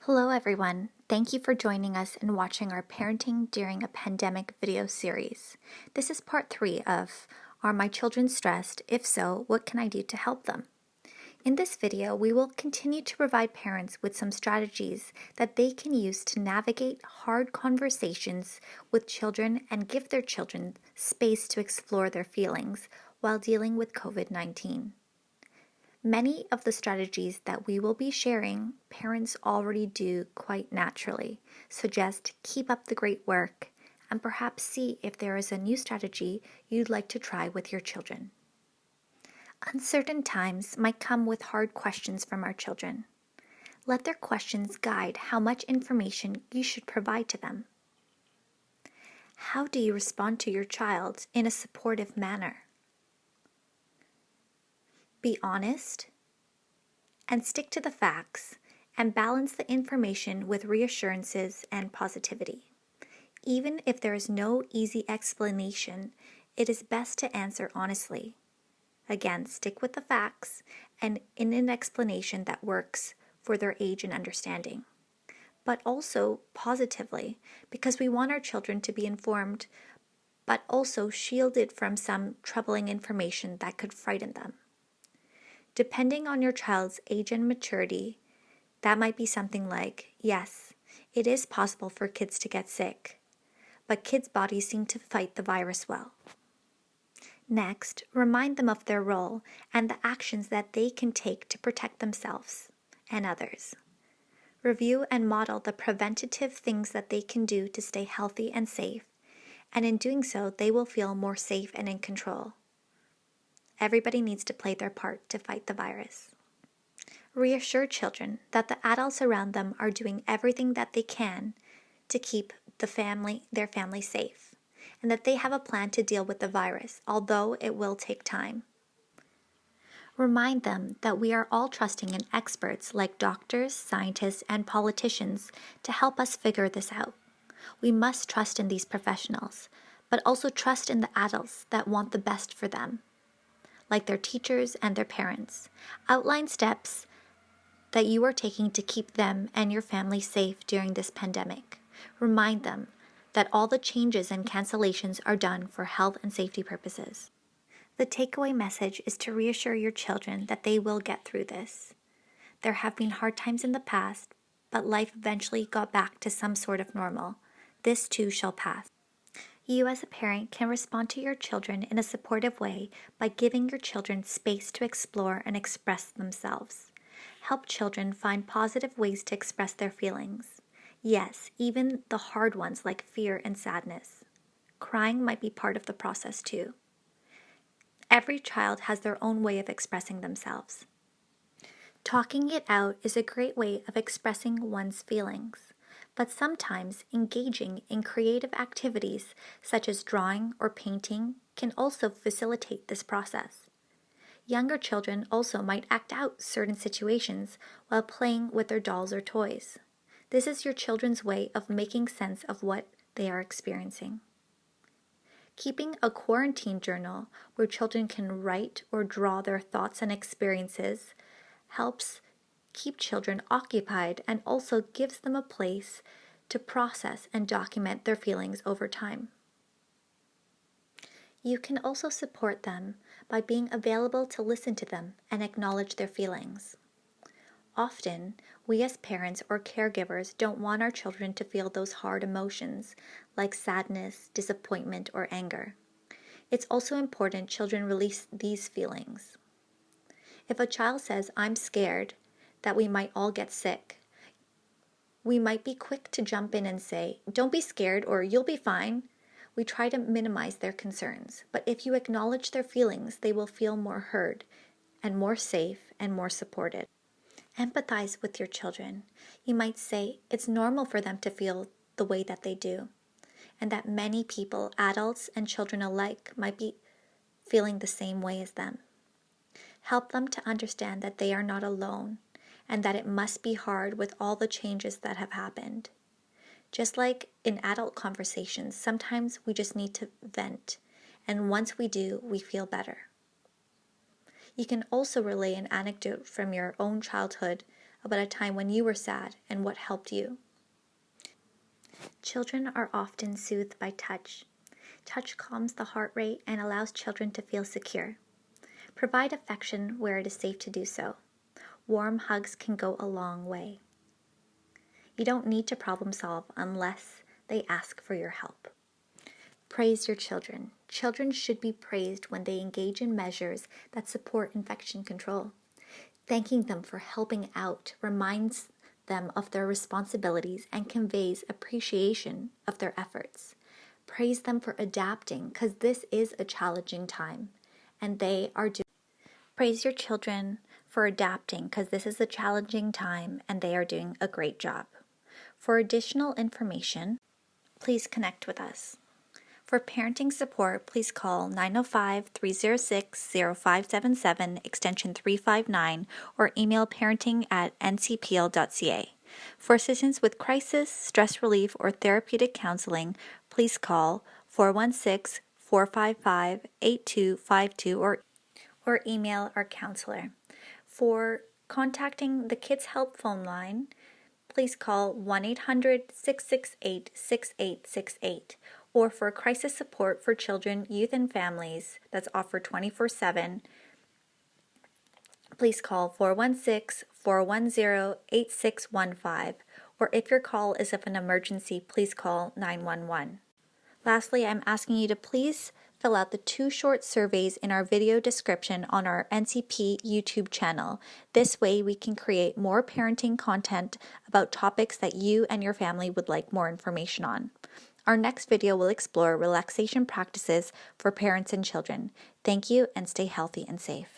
Hello everyone, thank you for joining us and watching our Parenting During a Pandemic video series. This is part 3 of Are My Children Stressed? If so, what can I do to help them? In this video, we will continue to provide parents with some strategies that they can use to navigate hard conversations with children and give their children space to explore their feelings while dealing with COVID-19. Many of the strategies that we will be sharing, parents already do quite naturally, so just keep up the great work and perhaps see if there is a new strategy you'd like to try with your children. Uncertain times might come with hard questions from our children. Let their questions guide how much information you should provide to them. How do you respond to your child in a supportive manner? Be honest and stick to the facts and balance the information with reassurances and positivity. Even if there is no easy explanation, it is best to answer honestly. Again, stick with the facts and in an explanation that works for their age and understanding. But also positively, because we want our children to be informed, but also shielded from some troubling information that could frighten them. Depending on your child's age and maturity, that might be something like, yes, it is possible for kids to get sick, but kids' bodies seem to fight the virus well. Next, remind them of their role and the actions that they can take to protect themselves and others. Review and model the preventative things that they can do to stay healthy and safe, and in doing so, they will feel more safe and in control. Everybody needs to play their part to fight the virus. Reassure children that the adults around them are doing everything that they can to keep their family safe, and that they have a plan to deal with the virus, although it will take time. Remind them that we are all trusting in experts like doctors, scientists, and politicians to help us figure this out. We must trust in these professionals, but also trust in the adults that want the best for them, like their teachers and their parents. Outline steps that you are taking to keep them and your family safe during this pandemic. Remind them that all the changes and cancellations are done for health and safety purposes. The takeaway message is to reassure your children that they will get through this. There have been hard times in the past, but life eventually got back to some sort of normal. This too shall pass. You as a parent can respond to your children in a supportive way by giving your children space to explore and express themselves. Help children find positive ways to express their feelings. Yes, even the hard ones like fear and sadness. Crying might be part of the process too. Every child has their own way of expressing themselves. Talking it out is a great way of expressing one's feelings. But sometimes engaging in creative activities such as drawing or painting can also facilitate this process. Younger children also might act out certain situations while playing with their dolls or toys. This is your children's way of making sense of what they are experiencing. Keeping a quarantine journal where children can write or draw their thoughts and experiences helps keep children occupied and also gives them a place to process and document their feelings over time. You can also support them by being available to listen to them and acknowledge their feelings. Often, we as parents or caregivers don't want our children to feel those hard emotions like sadness, disappointment, or anger. It's also important children release these feelings. If a child says, "I'm scared that we might all get sick," we might be quick to jump in and say, "Don't be scared," or "You'll be fine." We try to minimize their concerns, but if you acknowledge their feelings, they will feel more heard and more safe and more supported. Empathize with your children. You might say it's normal for them to feel the way that they do, and that many people, adults and children alike, might be feeling the same way as them. Help them to understand that they are not alone and that it must be hard with all the changes that have happened. Just like in adult conversations, sometimes we just need to vent, and once we do, we feel better. You can also relay an anecdote from your own childhood about a time when you were sad and what helped you. Children are often soothed by touch. Touch calms the heart rate and allows children to feel secure. Provide affection where it is safe to do so. Warm hugs can go a long way. You don't need to problem solve unless they ask for your help. Praise your children. Children should be praised when they engage in measures that support infection control. Thanking them for helping out reminds them of their responsibilities and conveys appreciation of their efforts. Praise them for adapting because this is a challenging time and they are doing. Praise your children for adapting because this is a challenging time and they are doing a great job. For additional information, please connect with us. For parenting support, please call 905-306-0577, extension 359, or email parenting@ncpl.ca. For assistance with crisis, stress relief, or therapeutic counseling, please call 416-455-8252 or email our counselor. For contacting the Kids Help phone line, please call 1-800-668-6868. Or for crisis support for children, youth, and families that's offered 24/7, please call 416-410-8615. Or if your call is of an emergency, please call 911. Lastly, I'm asking you to please fill out the 2 short surveys in our video description on our NCP YouTube channel. This way we can create more parenting content about topics that you and your family would like more information on. Our next video will explore relaxation practices for parents and children. Thank you and stay healthy and safe.